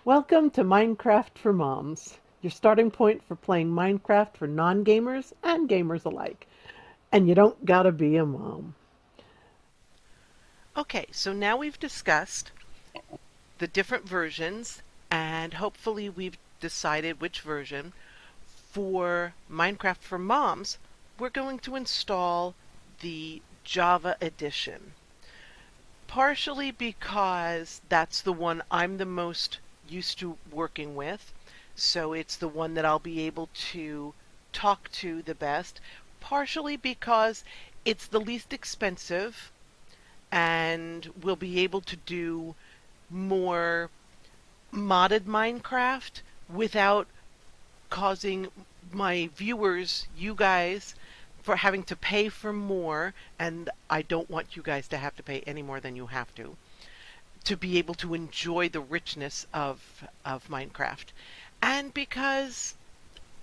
Welcome to Minecraft for Moms, your starting point for playing Minecraft for non-gamers and gamers alike. And you don't gotta be a mom. Okay, so now we've discussed the different versions, and hopefully we've decided which version. For Minecraft for Moms, we're going to install the Java edition. Partially because that's the one I'm the most used to working with, so it's the one that I'll be able to talk to the best. Partially because it's the least expensive and we'll be able to do more modded Minecraft without causing my viewers, you guys, for having to pay for more, and I don't want you guys to have to pay any more than you have to be able to enjoy the richness of Minecraft. And because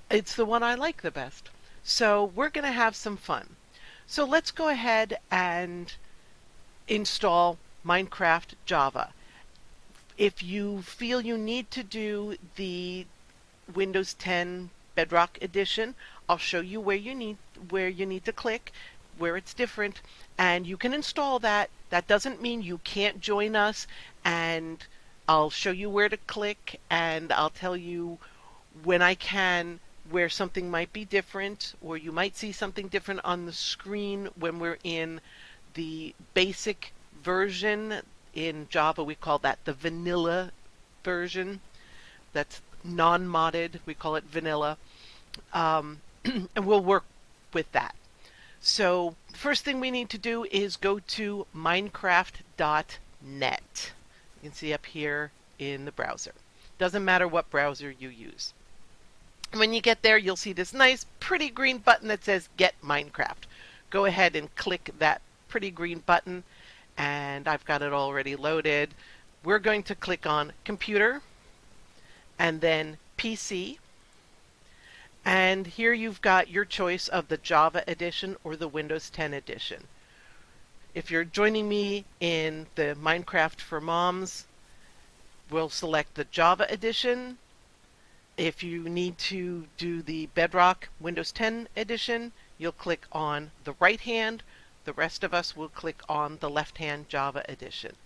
it's the one I like the best. So we're going to have some fun. So let's go ahead and install Minecraft Java. If you feel you need to do the Windows 10 Bedrock Edition, I'll show you where you need to click, where it's different, and you can install that. That doesn't mean you can't join us, and I'll show you where to click, and I'll tell you when I can where something might be different, or you might see something different on the screen when we're in the basic version. In Java, we call that the vanilla version. That's non-modded. We call it vanilla. And we'll work with that. So the first thing we need to do is go to minecraft.net. You can see up here in the browser. Doesn't matter what browser you use. When you get there, you'll see this nice, pretty green button that says Get Minecraft. Go ahead and click that pretty green button, and I've got it already loaded. We're going to click on Computer, and then PC. And here you've got your choice of the Java edition or the Windows 10 edition. If you're joining me in the Minecraft for Moms, we'll select the Java edition. If you need to do the Bedrock Windows 10 edition, you'll click on the right hand. The rest of us will click on the left hand Java edition.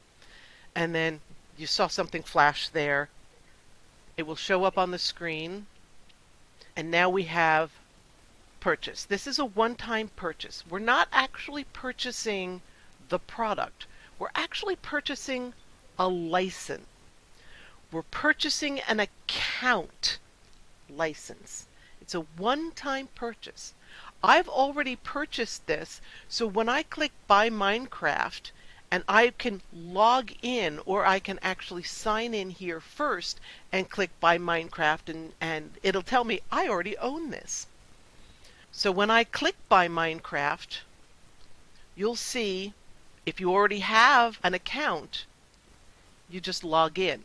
And then you saw something flash there. It will show up on the screen. And now we have purchase. This is a one-time purchase. We're not actually purchasing the product. We're actually purchasing a license. We're purchasing an account license. It's a one-time purchase. I've already purchased this, so when I click Buy Minecraft, and I can log in, or I can actually sign in here first and click Buy Minecraft, and it'll tell me I already own this. So when I click Buy Minecraft, you'll see if you already have an account, you just log in.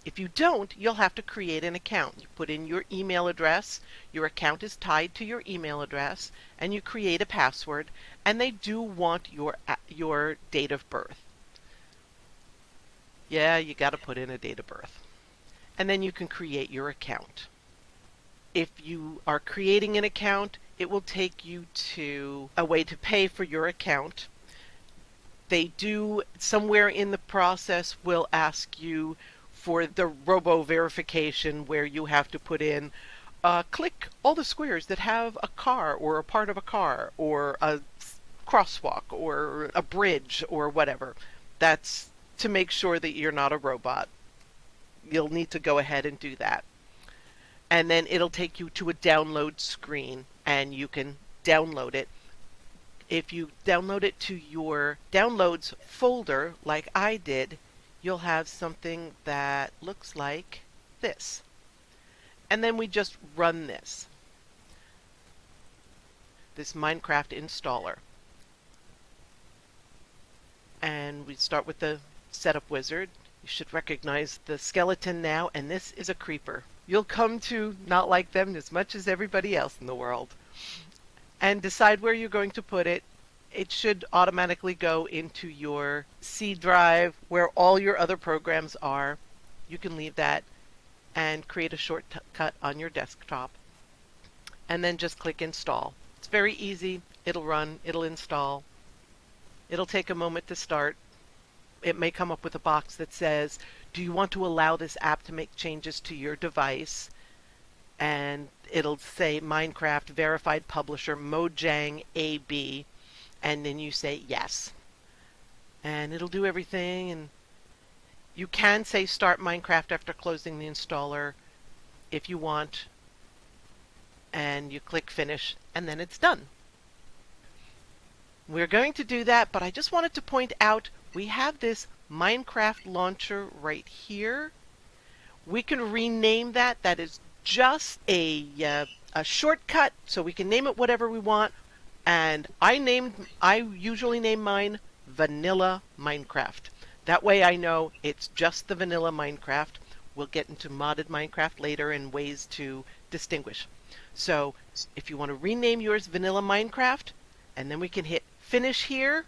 If you don't, you'll have to create an account. You put in your email address, your account is tied to your email address, and you create a password, and they do want your date of birth. Yeah, you got to put in a date of birth. And then you can create your account. If you are creating an account, it will take you to a way to pay for your account. They do, somewhere in the process, will ask you for the robo verification where you have to put in click all the squares that have a car or a part of a car or a crosswalk or a bridge or whatever. That's to make sure that you're not a robot. You'll need to go ahead and do that. And then it'll take you to a download screen and you can download it. If you download it to your downloads folder like I did, you'll have something that looks like this. And then we just run this Minecraft installer. And we start with the setup wizard. You should recognize the skeleton now, and this is a creeper. You'll come to not like them as much as everybody else in the world. And decide where you're going to put it. It should automatically go into your C drive where all your other programs are. you can leave that and create a shortcut on your desktop, and then just click install. It's very easy. It'll run, it'll install. It'll take a moment to start. It may come up with a box that says, do you want to allow this app to make changes to your device? And it'll say Minecraft verified publisher Mojang AB, and then you say yes. And it'll do everything, and you can say start Minecraft after closing the installer if you want, and you click finish, and then it's done. We're going to do that, but I just wanted to point out we have this Minecraft launcher right here. We can rename that. That is just a shortcut, so we can name it whatever we want. And I usually name mine Vanilla Minecraft. That way I know it's just the vanilla Minecraft. We'll get into modded Minecraft later and ways to distinguish. So if you want to rename yours Vanilla Minecraft, and then we can hit finish here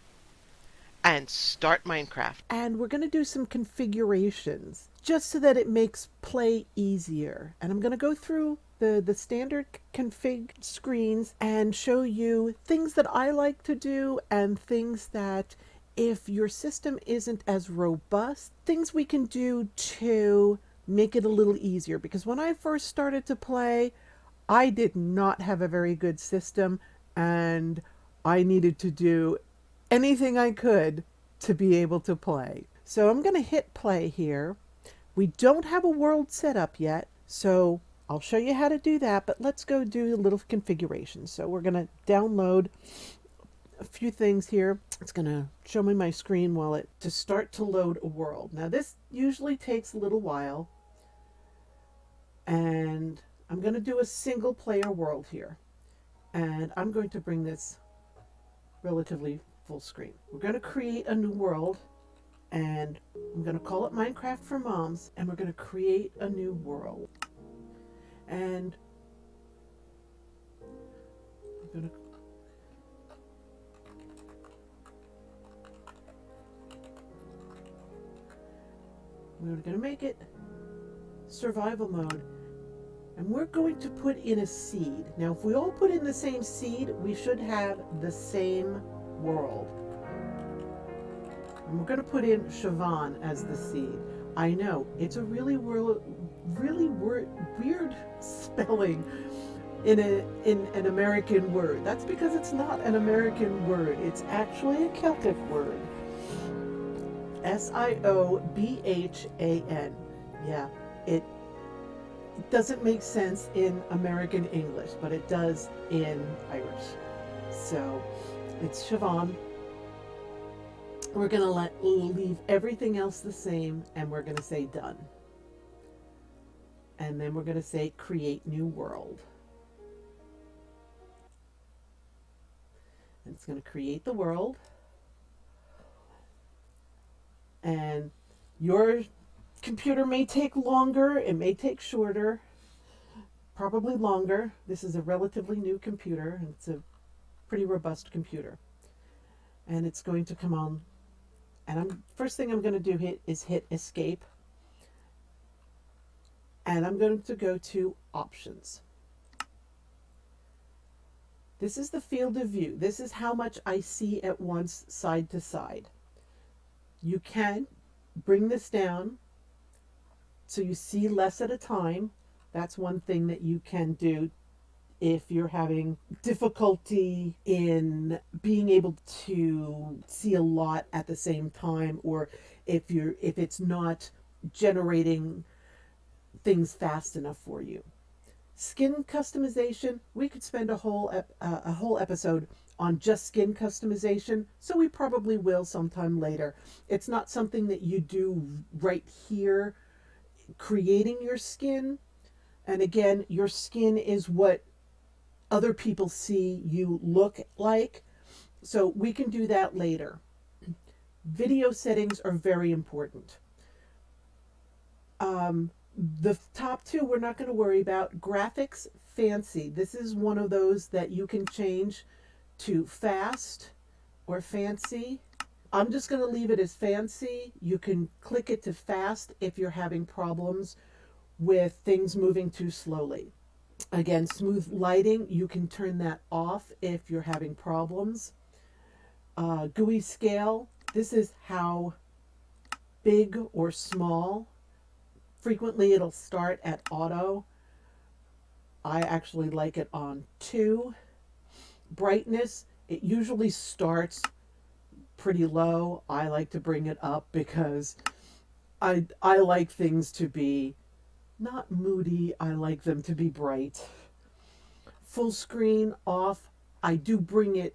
and start Minecraft. And we're going to do some configurations just so that it makes play easier. And I'm going to go through the standard config screens and show you things that I like to do and things that, if your system isn't as robust, things we can do to make it a little easier. Because when I first started to play, I did not have a very good system, and I needed to do anything I could to be able to play. So I'm going to hit play here. We don't have a world set up yet, so I'll show you how to do that, but let's go do a little configuration. So we're going to download a few things here. It's going to show me my screen while to start to load a world. Now this usually takes a little while, and I'm going to do a single player world here, and I'm going to bring this relatively full screen. We're going to create a new world, and I'm going to call it Minecraft for Moms, and we're going to create a new world. And I'm going to we're going to make it survival mode, and we're going to put in a seed. Now if we all put in the same seed, we should have the same world. And we're going to put in Siobhan as the seed. I know it's a really weird spelling in an American word. That's because it's not an American word. It's actually a Celtic word. Siobhan. Yeah, it doesn't make sense in American English, but it does in Irish. So it's Siobhan. We're going to leave everything else the same, and we're going to say done. And then we're going to say create new world. And it's going to create the world. And your computer may take longer, it may take shorter, probably longer. This is a relatively new computer, and it's a pretty robust computer. And it's going to come on, and first thing I'm going to do is hit escape. And I'm going to go to options. This is the field of view. This is how much I see at once, side to side. You can bring this down so you see less at a time. That's one thing that you can do if you're having difficulty in being able to see a lot at the same time, or if it's not generating things fast enough for you. Skin customization, we could spend a whole episode on just skin customization, so we probably will sometime later. It's not something that you do right here, creating your skin. And again, your skin is what other people see you look like, so we can do that later. Video settings are very important. The top two we're not going to worry about. Graphics, fancy. This is one of those that you can change to fast or fancy. I'm just going to leave it as fancy. You can click it to fast if you're having problems with things moving too slowly. Again, smooth lighting, you can turn that off if you're having problems. GUI scale, this is how big or small. Frequently it'll start at auto. I actually like it on 2. Brightness, it usually starts pretty low. I like to bring it up because I like things to be not moody, I like them to be bright. Full screen off, I do bring it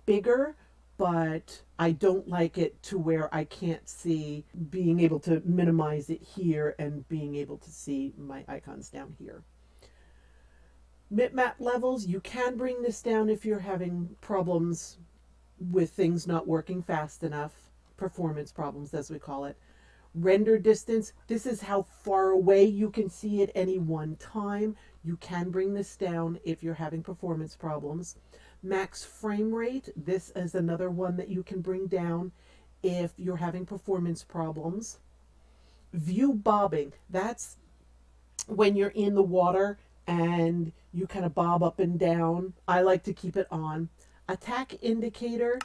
bigger, but I don't like it to where I can't see, being able to minimize it here and being able to see my icons down here. Bitmap levels, you can bring this down if you're having problems with things not working fast enough, performance problems as we call it. Render distance, this is how far away you can see at any one time. You can bring this down if you're having performance problems. Max frame rate, this is another one that you can bring down if you're having performance problems. View bobbing, that's when you're in the water and you kind of bob up and down. I like to keep it on. Attack indicator,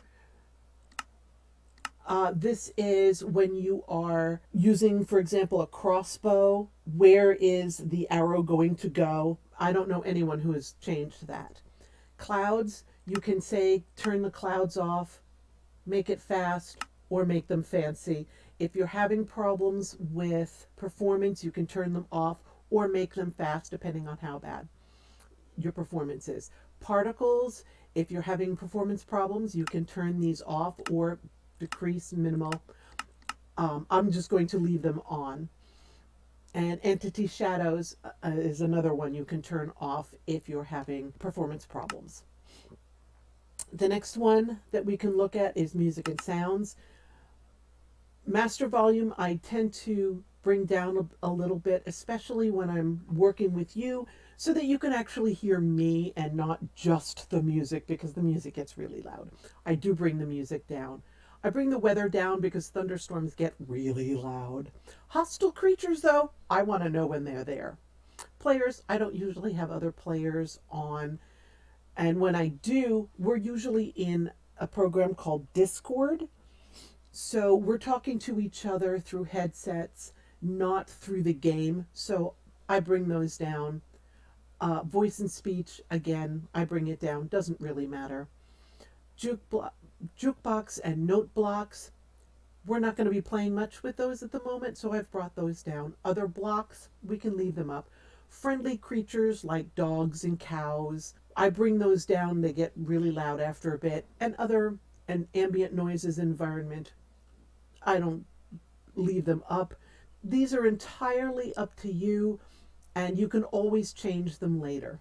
this is when you are using, for example, a crossbow. Where is the arrow going to go? I don't know anyone who has changed that. Clouds, you can say turn the clouds off, make it fast, or make them fancy. If you're having problems with performance, you can turn them off or make them fast depending on how bad your performance is. Particles, if you're having performance problems, you can turn these off or decrease minimal. I'm just going to leave them on. And entity shadows is another one you can turn off if you're having performance problems. The next one that we can look at is music and sounds. Master volume, I tend to bring down a little bit, especially when I'm working with you, so that you can actually hear me and not just the music, because the music gets really loud. I do bring the music down. I bring the weather down because thunderstorms get really loud. Hostile creatures, though, I want to know when they're there. Players, I don't usually have other players on. And when I do, we're usually in a program called Discord. So we're talking to each other through headsets, not through the game. So I bring those down. Voice and speech, again, I bring it down. Doesn't really matter. Jukebox and note blocks, we're not going to be playing much with those at the moment, so I've brought those down. Other blocks, we can leave them up. Friendly creatures like dogs and cows, I bring those down. They get really loud after a bit. And ambient noises environment, I don't leave them up. These are entirely up to you, and you can always change them later.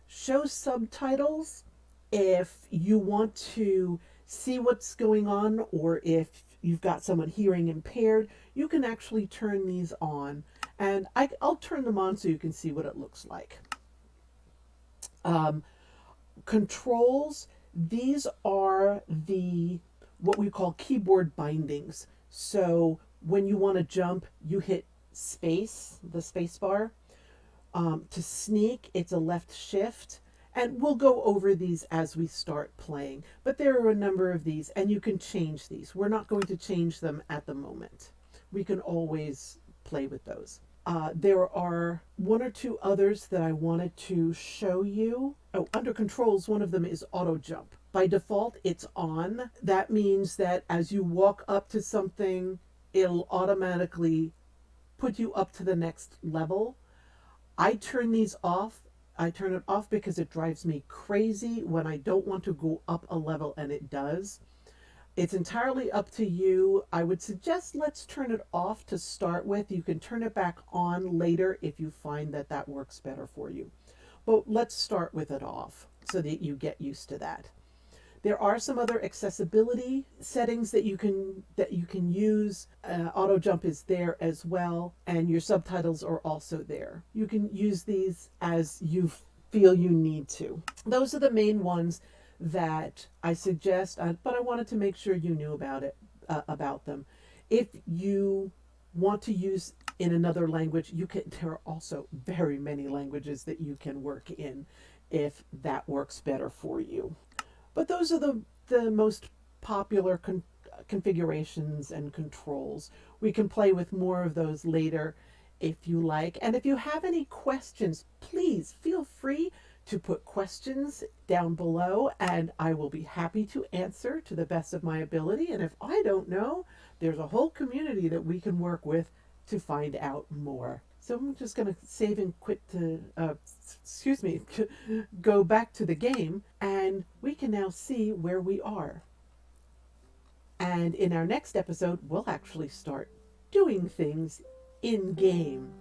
Show subtitles if you want to see what's going on, or if you've got someone hearing impaired, you can actually turn these on. And I'll turn them on so you can see what it looks like. Controls, these are what we call keyboard bindings. So when you want to jump, you hit space, the space bar. To sneak, it's a left shift. And we'll go over these as we start playing. But there are a number of these, and you can change these. We're not going to change them at the moment. We can always play with those. There are one or two others that I wanted to show you. Oh, under controls, one of them is auto jump. By default, it's on. That means that as you walk up to something, it'll automatically put you up to the next level. I turn these off. I turn it off because it drives me crazy when I don't want to go up a level and it does. It's entirely up to you. I would suggest let's turn it off to start with. You can turn it back on later if you find that that works better for you. But let's start with it off so that you get used to that. There are some other accessibility settings that you can use. Auto jump is there as well, and your subtitles are also there. You can use these as you feel you need to. Those are the main ones. that I suggest, but I wanted to make sure you knew about them. If you want to use in another language, you can. There are also very many languages that you can work in, if that works better for you. But those are the most popular configurations and controls. We can play with more of those later if you like. And if you have any questions, please feel free to put questions down below, and I will be happy to answer to the best of my ability. And if I don't know, there's a whole community that we can work with to find out more. So I'm just going to save and quit to, go back to the game, and we can now see where we are. And in our next episode, we'll actually start doing things in game.